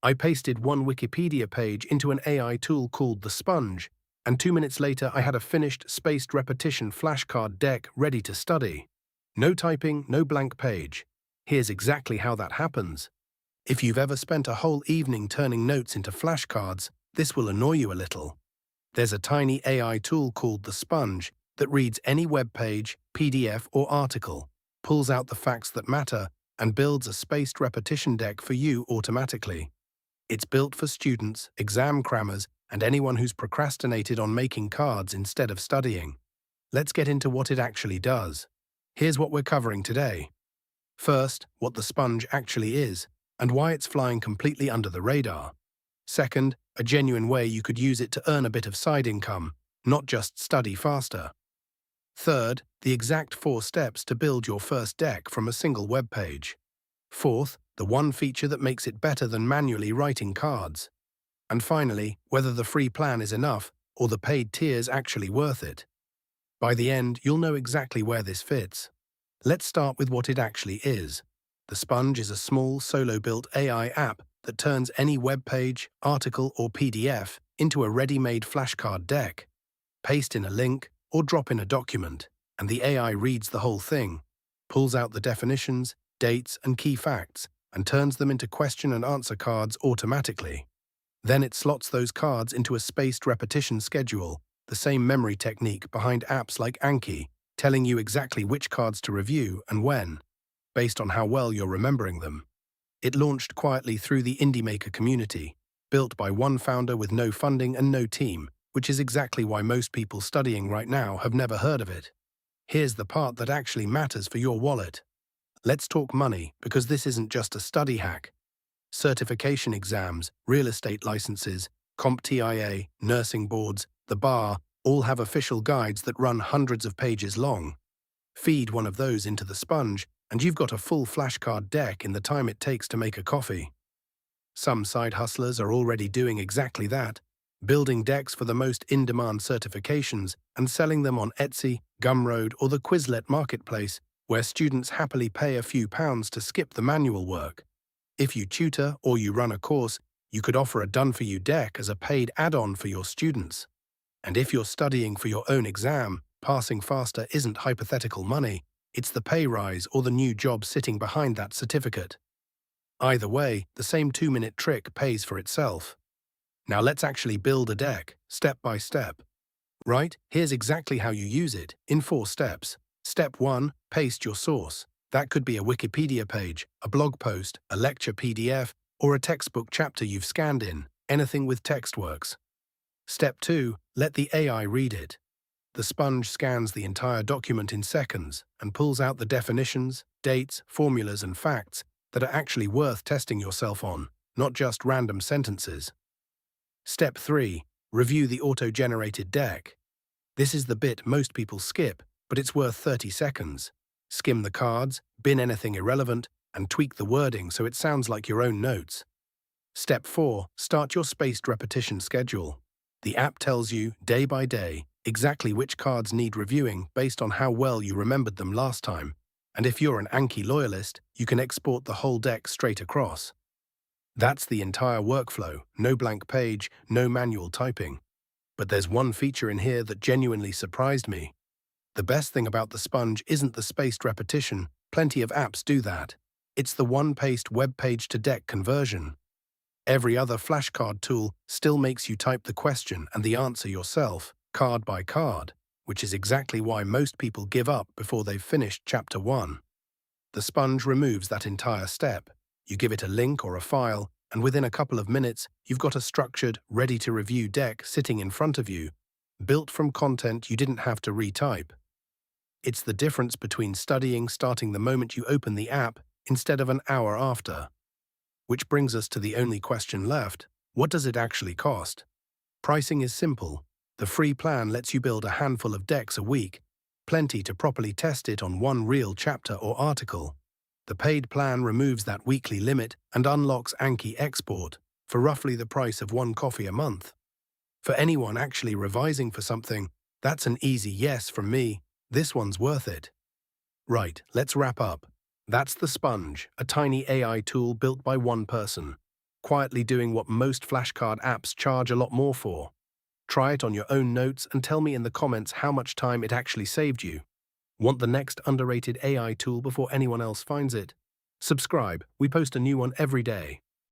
I pasted one Wikipedia page into an AI tool called the Sponge, and 2 minutes later I had a finished, spaced repetition flashcard deck ready to study. No typing, no blank page. Here's exactly how that happens. If you've ever spent a whole evening turning notes into flashcards, this will annoy you a little. There's a tiny AI tool called the Sponge that reads any web page, PDF, or article, pulls out the facts that matter, and builds a spaced repetition deck for you automatically. It's built for students, exam crammers, and anyone who's procrastinated on making cards instead of studying. Let's get into what it actually does. Here's what we're covering today. First, what the Sponge actually is, and why it's flying completely under the radar. Second, a genuine way you could use it to earn a bit of side income, not just study faster. Third, the exact 4 steps to build your first deck from a single web page. Fourth, the one feature that makes it better than manually writing cards. And finally, whether the free plan is enough or the paid tier's actually worth it. By the end, you'll know exactly where this fits. Let's start with what it actually is. The Sponge is a small, solo-built AI app that turns any web page, article, or PDF into a ready-made flashcard deck. Paste in a link or drop in a document, and the AI reads the whole thing, pulls out the definitions, dates, and key facts, and turns them into question and answer cards automatically. Then it slots those cards into a spaced repetition schedule, the same memory technique behind apps like Anki, telling you exactly which cards to review and when, based on how well you're remembering them. It launched quietly through the indie maker community, built by one founder with no funding and no team, which is exactly why most people studying right now have never heard of it. Here's the part that actually matters for your wallet. Let's talk money, because this isn't just a study hack. Certification exams, real estate licenses, CompTIA, nursing boards, the bar, all have official guides that run hundreds of pages long. Feed one of those into the Sponge, and you've got a full flashcard deck in the time it takes to make a coffee. Some side hustlers are already doing exactly that, building decks for the most in-demand certifications and selling them on Etsy, Gumroad, or the Quizlet marketplace, where students happily pay a few pounds to skip the manual work. If you tutor or you run a course, you could offer a done-for-you deck as a paid add-on for your students. And if you're studying for your own exam, passing faster isn't hypothetical money, it's the pay rise or the new job sitting behind that certificate. Either way, the same 2-minute trick pays for itself. Now let's actually build a deck, step by step. Right, here's exactly how you use it, in 4 steps. Step 1, paste your source. That could be a Wikipedia page, a blog post, a lecture PDF, or a textbook chapter you've scanned in. Anything with text works. Step 2, let the AI read it. The Sponge scans the entire document in seconds and pulls out the definitions, dates, formulas, and facts that are actually worth testing yourself on, not just random sentences. Step 3, review the auto-generated deck. This is the bit most people skip, but it's worth 30 seconds. Skim the cards, bin anything irrelevant, and tweak the wording so it sounds like your own notes. Step 4, start your spaced repetition schedule. The app tells you, day by day, exactly which cards need reviewing based on how well you remembered them last time. And if you're an Anki loyalist, you can export the whole deck straight across. That's the entire workflow, no blank page, no manual typing. But there's one feature in here that genuinely surprised me. The best thing about the Sponge isn't the spaced repetition, plenty of apps do that. It's the one-paced web page to deck conversion. Every other flashcard tool still makes you type the question and the answer yourself, card by card, which is exactly why most people give up before they've finished Chapter 1. The Sponge removes that entire step. You give it a link or a file, and within a couple of minutes, you've got a structured, ready-to-review deck sitting in front of you, built from content you didn't have to retype. It's the difference between studying starting the moment you open the app instead of an hour after. Which brings us to the only question left: what does it actually cost? Pricing is simple. The free plan lets you build a handful of decks a week, plenty to properly test it on one real chapter or article. The paid plan removes that weekly limit and unlocks Anki export for roughly the price of one coffee a month. For anyone actually revising for something, that's an easy yes from me. This one's worth it. Right, let's wrap up. That's the Sponge, a tiny AI tool built by one person. quietly doing what most flashcard apps charge a lot more for. Try it on your own notes and tell me in the comments how much time it actually saved you. Want the next underrated AI tool before anyone else finds it? Subscribe, we post a new one every day.